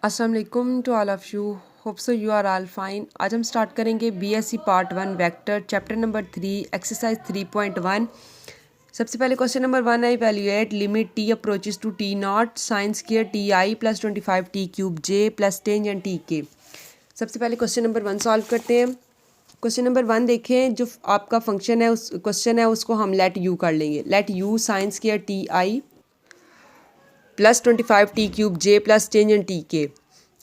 अस्सलाम वालेकुम to all of you, hope so you are all fine. आज हम स्टार्ट करेंगे BSc part 1 vector chapter number 3 exercise 3.1। सबसे पहले क्वेश्चन नंबर 1 है evaluate limit t approaches to t not sine square t i plus 25 t cube J plus tangent t k. सबसे पहले question number 1 solve करते हैं। Question number 1 देखें, जो आपका फंक्शन है उस क्वेश्चन है उसको हम लेट यू कर लेंगे। Let you sign square t i plus 25 t cube J plus tangent t के।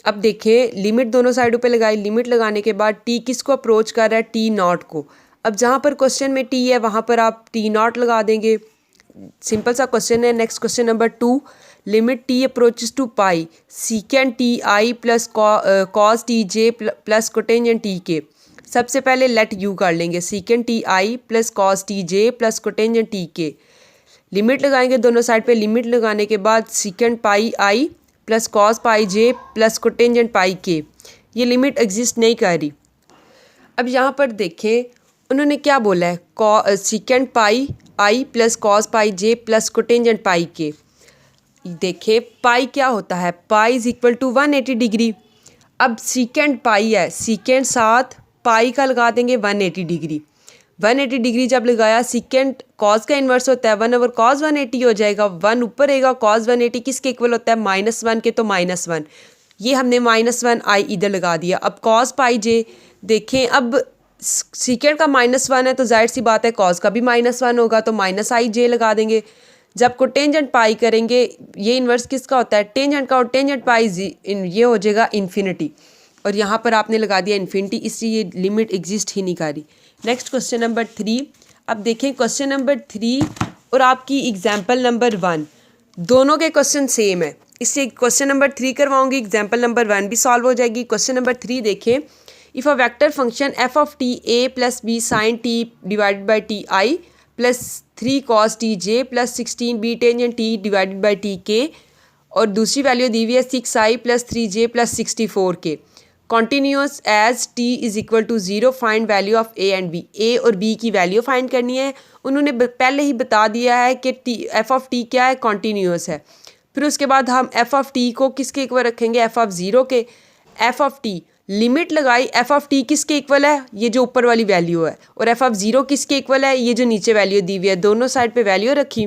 अब देखें लिमिट दोनों साइडों पे लगाई। लिमिट लगाने के बाद टी किसको अप्रोच कर रहा है? टी नॉट को। अब जहाँ पर क्वेश्चन में टी है वहाँ पर आप टी नॉट लगा देंगे। सिंपल सा क्वेश्चन है। Next question number 2, limit t approaches to pi secant t i plus cos t j plus cotangent t k. सबसे पहले लेट यू कर लेंगे। Secant t i plus cos t j plus cotangent t k. Limit लगाएंगे दोनों side पे। Limit लगाने के बाद secant pi i plus cos pi j plus cotangent pi k. ये लिमिट एग्जिस्ट नहीं कर रही। अब यहाँ पर देखें उन्होंने क्या बोला है, secant pi i plus cos pi j plus cotangent pi k. देखें पाई क्या होता है? Pi is equal to 180 degree. अब सीकेंड पाई है, सीकेंड साथ पाई का लगा देंगे 180 डिग्री। 180 डिग्री जब लगाया, सीकेंड कॉस का इन्वर्स होता है 1 ओवर कॉस 180 हो जाएगा। 1 ऊपर रहेगा। कॉस 180 किसके इक्वल होता है? -1 के, तो -1। ये हमने -1 आई इधर लगा दिया। अब कॉस पाई जे देखें, अब सीकेंड का -1 है तो जाहिर सी बात है कॉस का भी -1 होगा, तो माइनस आई जे लगा देंगे। जब कोटेंजेंट पाई करेंगे, ये इन्वर्स किसका होता है? टेंजेंट का। और टेंजेंट पाई ये हो जाएगा इन्फिनिटी। और यहाँ पर आपने लगा दिया इन्फिनिटी, इसलिए ये लिमिट एग्जिस्ट ही नहीं कर रही। Next question number 3। अब देखें क्वेश्चन नंबर 3 और आपकी एग्जाम्पल नंबर 1 दोनों के क्वेश्चन सेम है, इससे क्वेश्चन नंबर 3 करवाऊंगी, एग्जाम्पल नंबर 1 भी सॉल्व हो जाएगी। क्वेश्चन नंबर 3 देखें, if a vector function F of T A plus b sine t divided by t i plus 3 cos t j plus 16 b tangent t divided by t k, और दूसरी value दी हुई है 6 आई plus 3 J plus 64 K, continuous as T is equal to 0, find value of A and B. A और B की value find करनी है। उन्होंने पहले ही बता दिया है कि टी एफ ऑफ टी क्या है? कॉन्टीन्यूस है। फिर उसके बाद हम एफ ऑफ टी को किसके इक्वल रखेंगे? एफ ऑफ 0 के। एफ ऑफ टी लिमिट लगाई, एफ ऑफ टी किसके इक्वल है? ये जो ऊपर वाली वैल्यू है। और एफ ऑफ 0 किसके इक्वल है? ये जो नीचे वैल्यू दी हुई है। दोनों साइड पे वैल्यू रखी।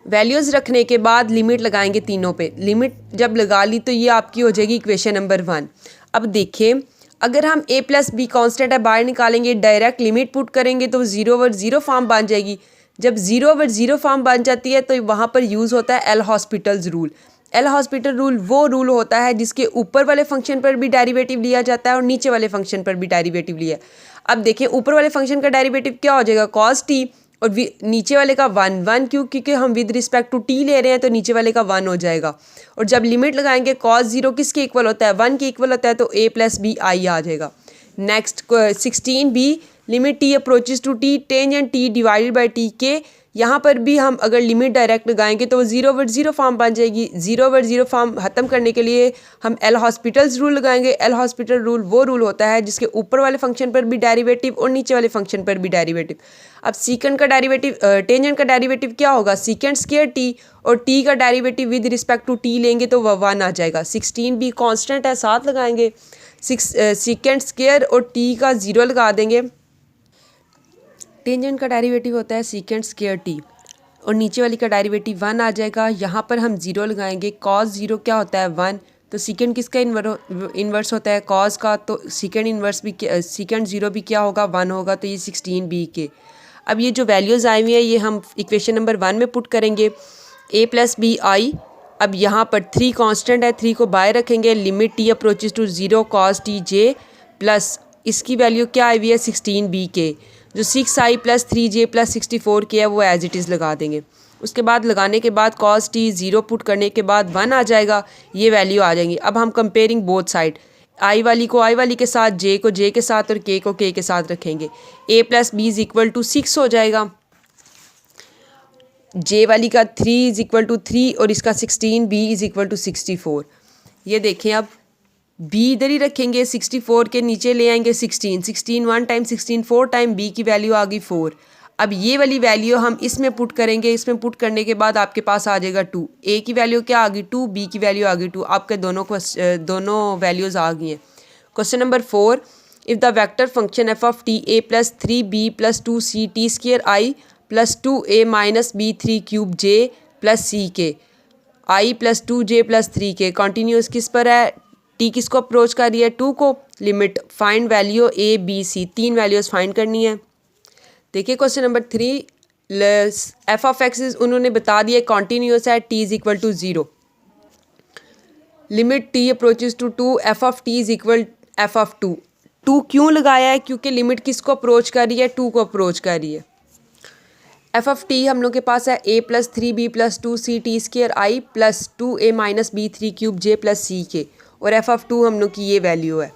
वैल्यूज़ रखने के बाद लिमिट लगाएंगे तीनों पे। लिमिट जब लगा ली तो ये आपकी हो जाएगी इक्वेशन नंबर 1। अब देखिए, अगर हम a प्लस बी कॉन्स्टेंट है बाहर निकालेंगे, डायरेक्ट लिमिट पुट करेंगे तो 0 ओवर 0 फॉर्म बन जाएगी। जब 0 ओवर 0 फॉर्म बन जाती है तो वहाँ पर यूज़ होता है L hospitals rule. L hospital rule वो रूल होता है जिसके ऊपर वाले फंक्शन पर भी डेरिवेटिव लिया जाता है और नीचे वाले फंक्शन पर भी डेरिवेटिव लिया। अब देखिए ऊपर वाले फंक्शन का डेरिवेटिव क्या हो जाएगा? कॉस टी, और नीचे वाले का 1 क्योंकि हम विद रिस्पेक्ट टू टी ले रहे हैं तो नीचे वाले का 1 हो जाएगा। और जब लिमिट लगाएंगे cos 0 किसके इक्वल होता है? 1 के इक्वल होता है, तो a प्लस बी आई आ जाएगा। Next 16 b, limit t approaches to t tangent t divided by t k. यहाँ पर भी हम अगर लिमिट डायरेक्ट लगाएंगे तो वो 0 ओवर 0 फॉर्म बन जाएगी। 0 ओवर 0 फॉर्म ख़त्म करने के लिए हम एल हॉस्पिटल्स रूल लगाएंगे। एल हॉस्पिटल रूल वो रूल होता है जिसके ऊपर वाले फंक्शन पर भी डेरिवेटिव और नीचे वाले फंक्शन पर भी डेरिवेटिव। अब सीकेंड का डेरिवेटिव, टेंजेंट का डेरिवेटिव क्या होगा? सीकेंड स्क्वायर टी, और टी का derivative with respect to t लेंगे तो वह 1 आ जाएगा। 16 भी कांस्टेंट है, साथ लगाएंगे। सीकेंड स्क्वायर और टी का 0 लगा देंगे। टेंजेंट का डेरिवेटिव होता है सीकेंड स्क्वायर टी, और नीचे वाली का डेरिवेटिव 1 आ जाएगा। यहाँ पर हम 0 लगाएंगे। कॉस 0 क्या होता है? 1। तो सीकेंड किसका इन्वर्स होता है? कॉस का। तो सीकेंड इन्वर्स भी सीकेंड 0 भी क्या होगा? 1 होगा। तो ये 16 बी के। अब ये जो वैल्यूज़ आई हुई है ये हम इक्वेशन नंबर 1 में पुट करेंगे। a प्लस बी आई, अब यहाँ पर 3 कांस्टेंट है, 3 को बाहर रखेंगे। Limit t approaches to 0 cos t j plus इसकी वैल्यू क्या आई हुई है? 16 बी के। जो 6 आई प्लस 3 जे प्लस 64 के है वो एज इट इज़ लगा देंगे। उसके बाद लगाने के बाद कॉस टी 0 पुट करने के बाद 1 आ जाएगा। ये वैल्यू आ जाएंगी। अब हम कंपेयरिंग बोथ साइड, आई वाली को आई वाली के साथ, जे को जे के साथ और के को के के साथ रखेंगे। a plus b is equal to 6 हो जाएगा। जे वाली का 3 इज इक्वल टू 3 और इसका 16 बी इज इक्वल टू 64। ये देखें, अब b इधर ही रखेंगे, 64 के नीचे ले आएंगे 16। 16 1 टाइम 16 4 टाइम b की वैल्यू आ गई 4। अब ये वाली वैल्यू हम इसमें पुट करेंगे, इसमें पुट करने के बाद आपके पास आ जाएगा 2। ए की वैल्यू क्या आ गई 2, बी की वैल्यू आ गई 2, आपके दोनों वैल्यूज़ आ गई हैं। Question number 4, if the vector function F of T A plus 3b plus 2c T square I plus 2a minus B 3 cube J plus C K I plus 2j plus 3k continuous किस पर है, T किसको approach कर रही है 2 को, limit find value a b c, 3 values find करनी है। देखिए question number 3, f of x उन्होंने बता दिया कॉन्टीन्यूस है, t is equal to 0, limit t approaches to 2 f of t is equal f of 2। 2 क्यों लगाया है, क्योंकि लिमिट किसको अप्रोच कर रही है 2 को अप्रोच कर रही है। एफ ऑफ टी हम लोग के पास है A plus 3b plus 2c T square I plus 2a minus B 3 cube J plus C K, और एफ ऑफ 2 हम लोग की ये वैल्यू है।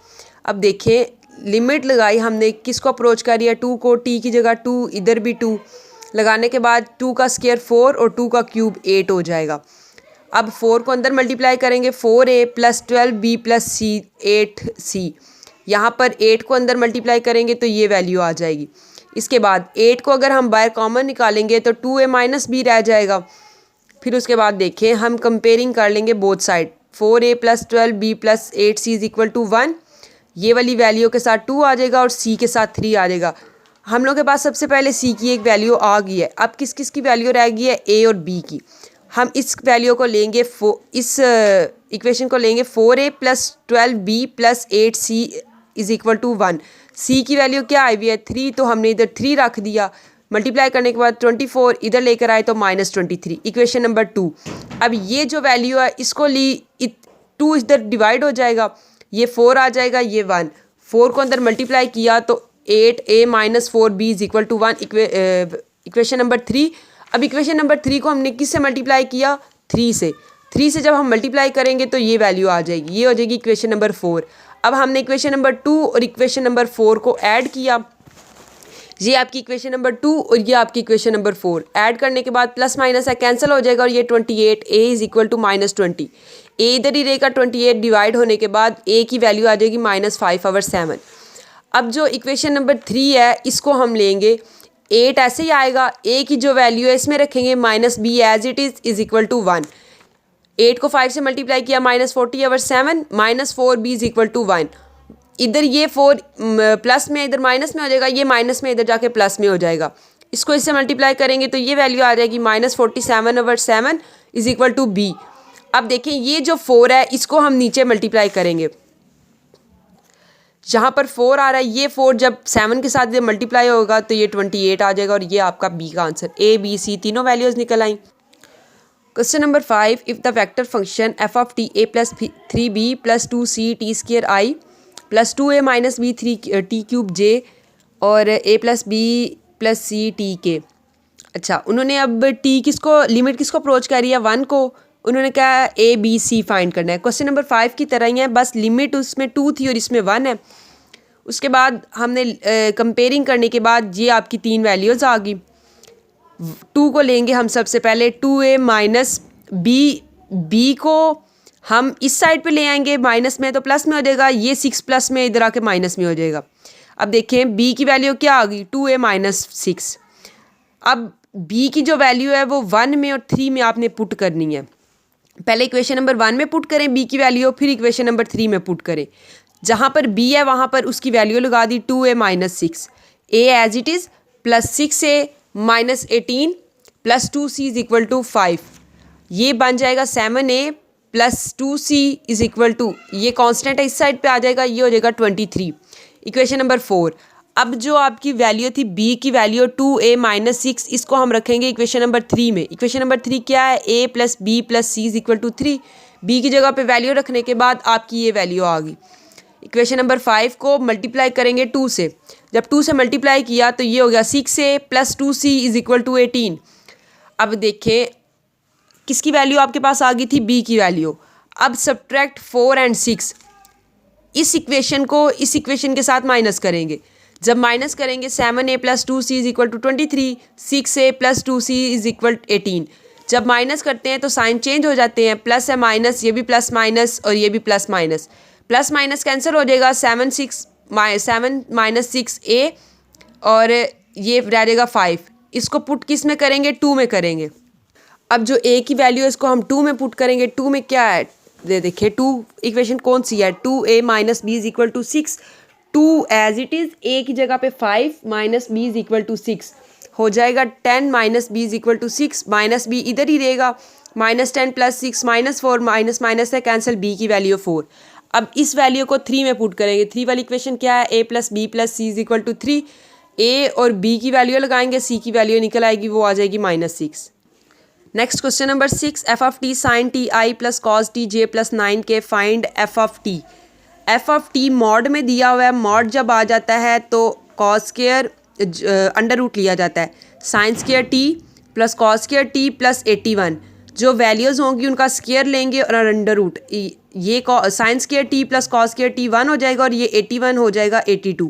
अब देखें लिमिट लगाई हमने, किसको अप्रोच कर रही है 2 को, टी की जगह 2, इधर भी 2 लगाने के बाद 2 का स्क्वायर 4 और 2 का क्यूब 8 हो जाएगा। अब 4 को अंदर मल्टीप्लाई करेंगे 4a प्लस 12b प्लस सी 8c, यहाँ पर 8 को अंदर मल्टीप्लाई करेंगे तो ये वैल्यू आ जाएगी। इसके बाद 8 को अगर हम बाहर कॉमन निकालेंगे तो 2a माइनस बी रह जाएगा। फिर उसके बाद देखें हम कंपेयरिंग कर लेंगे both side, 4a plus 12b plus 8c is equal to 1, ये वाली वैल्यू के साथ 2 आ जाएगा और c के साथ 3 आ जाएगा। हम लोग के पास सबसे पहले c की एक वैल्यू आ गई है, अब किस किस की वैल्यू रह गई है a और b की। हम इस वैल्यू को लेंगे, इस इक्वेशन को लेंगे 4a plus 12b plus 8c is equal to 1, सी की वैल्यू क्या आई हुई है 3, तो हमने इधर 3 रख दिया, मल्टीप्लाई करने के बाद 24 इधर लेकर आए तो -23, इक्वेशन नंबर 2। अब ये जो वैल्यू है इसको 2 इधर डिवाइड हो जाएगा, ये 4 आ जाएगा, ये 1, 4 को अंदर मल्टीप्लाई किया तो 8a minus 4b is equal to 1, equation number 3। अब इक्वेशन नंबर 3 को हमने किससे मल्टीप्लाई किया 3 से जब हम मल्टीप्लाई करेंगे तो ये वैल्यू आ जाएगी, ये हो जाएगी इक्वेशन नंबर 4। अब हमने इक्वेशन नंबर 2 और इक्वेशन नंबर 4 को ऐड किया, ये आपकी इक्वेशन नंबर 2 और ये आपकी इक्वेशन नंबर 4, ऐड करने के बाद प्लस माइनस है कैंसिल हो जाएगा और ये 28, a is equal to -20, a इधर ही रहेगा, 28 डिवाइड होने के बाद a की वैल्यू आ जाएगी -5/7। अब जो इक्वेशन नंबर 3 है इसको हम लेंगे, 8 ऐसे ही आएगा, a की जो वैल्यू है इसमें रखेंगे -b as it is equal to 1, 8 को 5 से मल्टीप्लाई किया -40/7 -4b इज इक्वल टू 1, इधर ये 4 प्लस में इधर माइनस में हो जाएगा, ये माइनस में इधर जाके प्लस में हो जाएगा, इसको इससे मल्टीप्लाई करेंगे तो ये वैल्यू आ जाएगी -47/7 इज इक्वल टू b। अब देखें ये जो 4 है इसको हम नीचे मल्टीप्लाई करेंगे, जहाँ पर 4 आ रहा है ये 4 जब 7 के साथ मल्टीप्लाई होगा तो ये 28 आ जाएगा और ये आपका b का आंसर, a b c तीनों वैल्यूज़ निकल आई। Question number 5, if the vector function F of T A plus 3b plus 2c T square I plus 2a minus B 3 T cube J और a plus B plus C T K. अच्छा, उन्होंने अब T किसको, limit किसको approach कर रही है 1 को, उन्होंने कहा a b c फाइंड करना है। क्वेश्चन नंबर 5 की तरह ही है, बस लिमिट उसमें 2 थी और इसमें 1 है। उसके बाद हमने कंपेयरिंग करने के बाद ये आपकी 3 वैल्यूज़ आ गई। 2 को लेंगे हम सबसे पहले, 2a माइनस बी को हम इस साइड पे ले आएंगे, माइनस में तो प्लस में हो जाएगा, ये 6 प्लस में इधर आके माइनस में हो जाएगा। अब देखें b की वैल्यू क्या आ गई 2a माइनस 6। अब b की जो वैल्यू है वो 1 में और 3 में आपने पुट करनी है, पहले इक्वेशन नंबर 1 में पुट करें b की वैल्यू, फिर इक्वेशन नंबर 3 में पुट करें। जहाँ पर b है वहाँ पर उसकी वैल्यू लगा दी 2a minus 6, a as it is plus 6a minus 18 plus 2c is equal to 5, ये बन जाएगा 7a plus 2c is equal to, ये कांस्टेंट है इस साइड पे आ जाएगा, ये हो जाएगा 23। इक्वेशन नंबर 4, अब जो आपकी वैल्यू थी b की वैल्यू 2a माइनस 6, इसको हम रखेंगे इक्वेशन नंबर 3 में। इक्वेशन नंबर 3 क्या है, a प्लस b प्लस c is equal to 3, b की जगह पे वैल्यू रखने के बाद आपकी ये वैल्यू आ गई। इक्वेशन नंबर 5 को मल्टीप्लाई करेंगे 2 से, जब 2 से मल्टीप्लाई किया तो ये हो गया 6a plus 2c is equal to 18। अब देखें किसकी वैल्यू आपके पास आ गई थी b की वैल्यू। अब सब्ट्रैक्ट 4 एंड 6, इस इक्वेशन को इस इक्वेशन के साथ माइनस करेंगे, जब माइनस करेंगे 7a plus 2c is equal to 23, 6a plus 2c is equal 18। जब माइनस करते हैं तो साइन चेंज हो जाते हैं, प्लस है माइनस, ये भी प्लस माइनस और ये भी plus minus, plus minus cancel हो जाएगा, 7 माइनस 6a और ये रह जाएगा 5, इसको पुट किस में करेंगे, 2 में करेंगे। अब जो ए की वैल्यू है इसको हम 2 में पुट करेंगे। 2 में क्या है, देखिए 2 इक्वेशन कौन सी है, 2a minus B is equal to 6। 2 as it is, A की जगह पे 5 minus B is equal to 6 हो जाएगा 10 minus B is equal to 6, minus B इधर ही रहेगा, -10 + 6 -4, माइनस माइनस है कैंसिल, बी की वैल्यू 4। अब इस वैल्यू को 3 में पुट करेंगे। 3 वाली इक्वेशन क्या है, a + b + c is equal to 3। A और बी की वैल्यू लगाएंगे, सी की वैल्यू निकल आएगी, वो आ जाएगी -6। Next question number 6, f of t sine t i plus cos t j plus 9k find f of t. F of t mod में दिया हुआ है, मॉड जब आ जाता है तो कॉस स्क्वायर अंडर रूट लिया जाता है, sign square T plus cos square T plus 81, जो वैल्यूज़ होंगी उनका स्क्वायर लेंगे और अंडर रूट, ये sign square T plus cos square T 1 हो जाएगा और ये 81 हो जाएगा 82।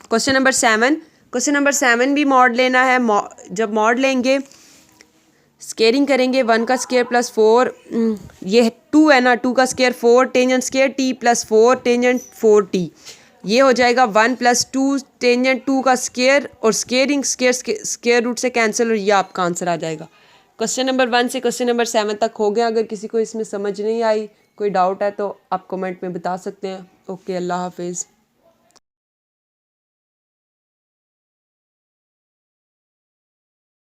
क्वेश्चन नंबर 7, क्वेश्चन नंबर 7 भी मॉड लेना है। जब मॉड लेंगे स्केयरिंग करेंगे, 1 का स्केयर प्लस 4, ये 2 है ना, 2 का square 4, tangent square T plus 4 tangent 4t, ये हो जाएगा 1 + 2 टेंजेंट 2 का स्केयर और स्केयरिंग स्केयर रूट से कैंसिल, और ये आपका आंसर आ जाएगा। क्वेश्चन नंबर 1 से क्वेश्चन नंबर 7 तक हो गया। अगर किसी को इसमें समझ नहीं आई, कोई डाउट है तो आप कमेंट में बता सकते हैं। ओके, अल्लाह हाफिज़।